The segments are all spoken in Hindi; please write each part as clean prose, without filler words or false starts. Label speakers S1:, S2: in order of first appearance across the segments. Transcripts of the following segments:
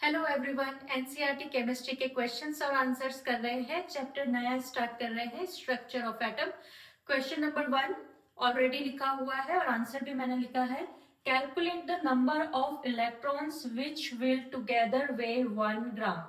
S1: हेलो एवरीवन, एनसीईआरटी केमिस्ट्री के क्वेश्चंस और आंसर्स कर रहे हैं। चैप्टर नया स्टार्ट कर रहे हैं, structure of atom. Question number 1 already लिखा हुआ है और आंसर भी मैंने लिखा है। Calculate the number of electrons which will together weigh 1 gram.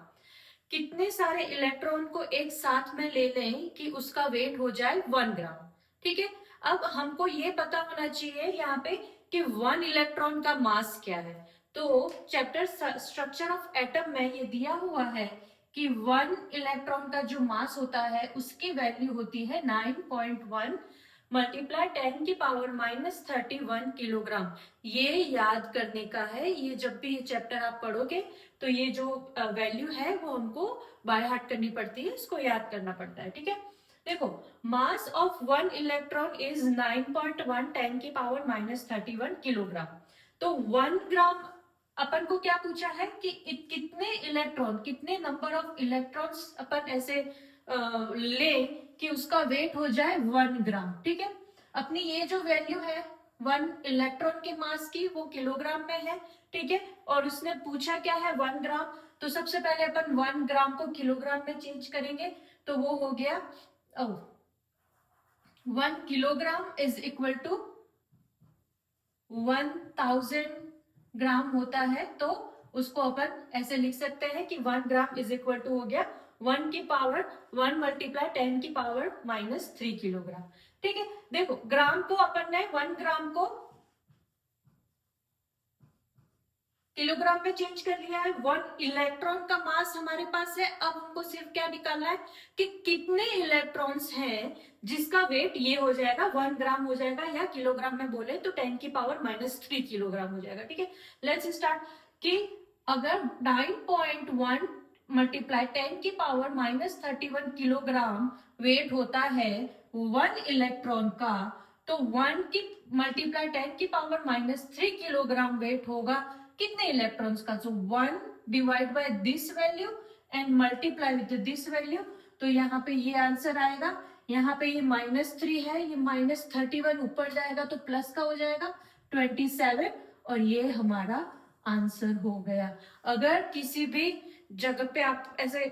S1: कितने सारे इलेक्ट्रॉन को एक साथ में ले लें कि उसका वेट हो जाए 1 ग्राम। ठीक है, अब हमको ये पता होना चाहिए यहाँ पे कि 1 इलेक्ट्रॉन का मास क्या है। तो चैप्टर स्ट्रक्चर ऑफ एटम में ये दिया हुआ है कि 1 इलेक्ट्रॉन का जो मास होता है उसकी वैल्यू होती है 9.1 मल्टीप्लाई 10 की पावर -31 किलोग्राम। ये याद करने का है। ये जब भी ये चैप्टर आप पढ़ोगे तो ये जो वैल्यू है वो हमको बाय हार्ट करनी पड़ती है, इसको याद करना पड़ता है। ठीक है, देखो मास ऑफ 1 इलेक्ट्रॉन इज 9.1 10 की पावर -31 किलोग्राम। तो 1 ग्राम अपन को क्या पूछा है कि कितने इलेक्ट्रॉन, कितने नंबर ऑफ इलेक्ट्रॉन्स अपन ऐसे ले कि उसका वेट हो जाए 1 ग्राम। ठीक है, अपनी ये जो वैल्यू है 1 इलेक्ट्रॉन के मास की वो किलोग्राम में है। ठीक है, और उसने पूछा क्या है 1 ग्राम। तो सबसे पहले अपन 1 ग्राम को किलोग्राम में चेंज करेंगे तो वो हो गया 1 किलोग्राम इज इक्वल टू 1000 ग्राम होता है। तो उसको अपन ऐसे लिख सकते हैं कि 1 ग्राम इज इक्वल टू हो गया 1 की पावर 1 मल्टीप्लाई 10 की पावर -3 किलोग्राम। ठीक है, देखो ग्राम को अपन ने 1 ग्राम को किलोग्राम में चेंज कर लिया है। 1 इलेक्ट्रॉन का मास हमारे पास है। अब हमको सिर्फ क्या निकालना है कि कितने इलेक्ट्रॉन्स हैं जिसका वेट ये हो जाएगा 1 ग्राम हो जाएगा, या किलोग्राम में बोले तो 10 की पावर -3 किलोग्राम हो जाएगा। ठीक है, लेट्स स्टार्ट कि अगर 9.1 मल्टीप्लाई 10 की पावर -31 किलोग्राम वेट होता है 1 इलेक्ट्रॉन का, तो 1 की मल्टीप्लाई 10 की पावर -3 किलोग्राम वेट होगा कितने इलेक्ट्रॉन्स का। सो 1 divide by this value and multiply with this value. तो यहाँ पे ये आंसर आएगा। यहाँ पे ये -3 है, ये -31 ऊपर जाएगा तो प्लस का हो जाएगा 27, और ये हमारा आंसर हो गया। अगर किसी भी जगह पे आप ऐसे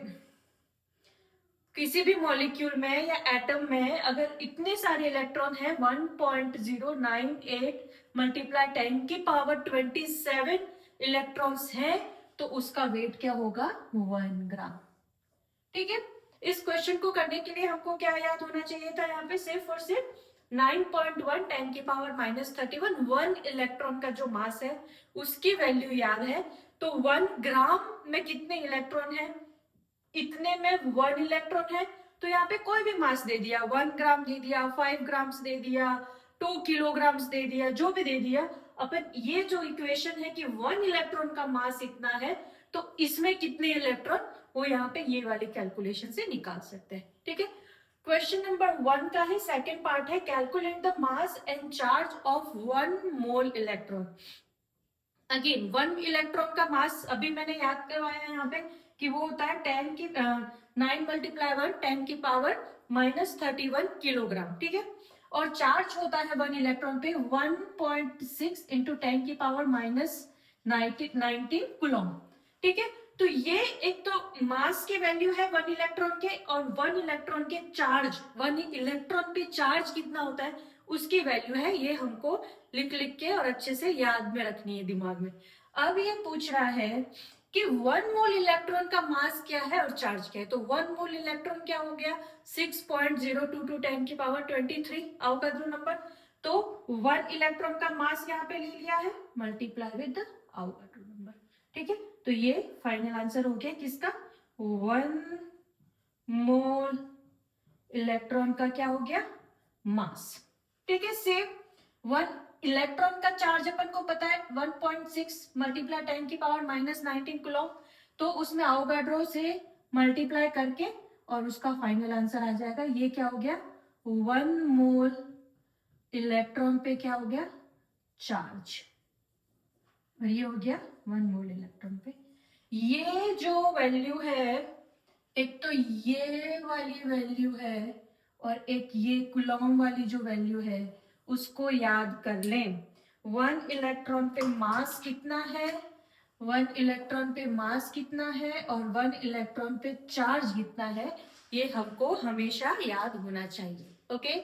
S1: किसी भी मॉलिक्यूल में या एटम में अगर इतने सारे इलेक्ट्रॉन हैं 1.098 मल्टीप्लाई 10 की पावर 27 इलेक्ट्रॉन्स हैं, तो उसका वेट क्या होगा 1 ग्राम। ठीक है, इस क्वेश्चन को करने के लिए हमको क्या याद होना चाहिए था, यहाँ पे सिर्फ और सिर्फ 9.1 10 की पावर -31 1 इलेक्ट्रॉन का जो मास है उसकी वैल्यू याद है। तो 1 ग्राम में कितने इलेक्ट्रॉन है, इतने में 1 इलेक्ट्रॉन है। तो यहाँ पे कोई भी मास दे दिया, 1 ग्राम दे दिया, 5 ग्राम्स दे दिया, 2 किलोग्राम्स दे दिया, जो भी दे दिया, अपन ये जो इक्वेशन है कि 1 इलेक्ट्रॉन का मास इतना है तो इसमें कितने इलेक्ट्रॉन, वो यहाँ पे ये वाली कैलकुलेशन से निकाल सकते हैं। ठीक है, क्वेश्चन नंबर 1 का है सेकेंड पार्ट है calculate the mass and charge of 1 mole electron. Again 1 electron का मास अभी मैंने याद करवाया है यहाँ पे कि वो होता है 10 की 9 मल्टीप्लाई 1 10 की पावर -31 किलोग्राम। ठीक है, और चार्ज होता है 1 इलेक्ट्रॉन पे 1.6 इंटू 10 की पावर -19 कूलम। ठीक है, तो ये एक तो मास की वैल्यू है 1 इलेक्ट्रॉन के, और 1 इलेक्ट्रॉन के चार्ज, 1 इलेक्ट्रॉन पे चार्ज कितना होता है उसकी वैल्यू है। ये हमको लिख लिख के और अच्छे से याद में रखनी है दिमाग में। अब ये पूछ रहा है कि 1 मोल इलेक्ट्रॉन का मास क्या है और चार्ज क्या है। तो 1 मोल इलेक्ट्रॉन क्या हो गया 6.022 10 की पावर 23 अवोगाड्रो नंबर। तो 1 इलेक्ट्रॉन का मास यहाँ पे ले लिया है multiply with the Avogadro number. ठीक है, तो ये फाइनल आंसर हो गया किसका 1 मोल इलेक्ट्रॉन का क्या हो गया मास। ठीक है, सेम 1 इलेक्ट्रॉन का चार्ज अपन को पता है 1.6 मल्टीप्लाई 10 की पावर -19 कूलम। तो उसमें अवोगाड्रो से मल्टीप्लाई करके और उसका फाइनल आंसर आ जाएगा। ये क्या हो गया 1 मोल इलेक्ट्रॉन पे क्या हो गया चार्ज, और ये हो गया 1 मोल इलेक्ट्रॉन पे। ये जो वैल्यू है, एक तो ये वाली वैल्यू है और एक ये कूलम वाली जो वैल्यू है उसको याद कर लें। 1 इलेक्ट्रॉन पे मास कितना है वन इलेक्ट्रॉन पे मास कितना है और वन इलेक्ट्रॉन पे चार्ज कितना है, ये हमको हमेशा याद होना चाहिए। ओके